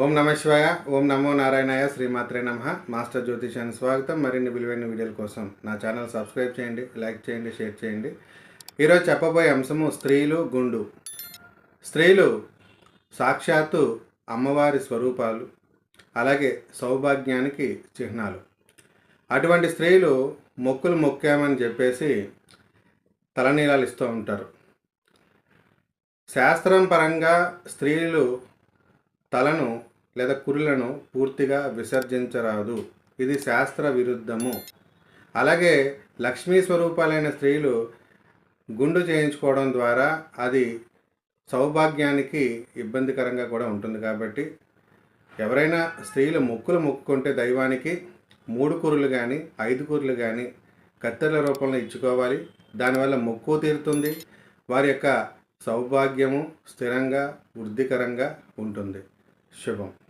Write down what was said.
ఓం నమ శివాయ. ఓం నమో నారాయణాయ. శ్రీమాత్రే నమః. మాస్టర్ జ్యోతిషాన్ని స్వాగతం. మరిన్ని విలువైన వీడియోల కోసం నా ఛానల్ సబ్స్క్రైబ్ చేయండి, లైక్ చేయండి, షేర్ చేయండి. ఈరోజు చెప్పబోయే అంశము స్త్రీలు గుండు. స్త్రీలు సాక్షాత్తు అమ్మవారి స్వరూపాలు, అలాగే సౌభాగ్యానికి చిహ్నాలు. అటువంటి స్త్రీలు మొక్కులు మొక్కామని చెప్పేసి తలనీలాలు ఇస్తూ ఉంటారు. శాస్త్రం పరంగా స్త్రీలు తలను లేదా కురులను పూర్తిగా విసర్జించరాదు. ఇది శాస్త్ర విరుద్ధము. అలాగే లక్ష్మీ స్వరూపాలైన స్త్రీలు గుండు చేయించుకోవడం ద్వారా అది సౌభాగ్యానికి ఇబ్బందికరంగా కూడా ఉంటుంది. కాబట్టి ఎవరైనా స్త్రీలు మొక్కులు మొక్కుకుంటే దైవానికి 3 కురులు కానీ 5 కురులు కానీ కత్తెరల రూపంలో ఇచ్చుకోవాలి. దానివల్ల మొక్కు తీరుతుంది. వారి యొక్క సౌభాగ్యము స్థిరంగా వృద్ధికరంగా ఉంటుంది. శుభం.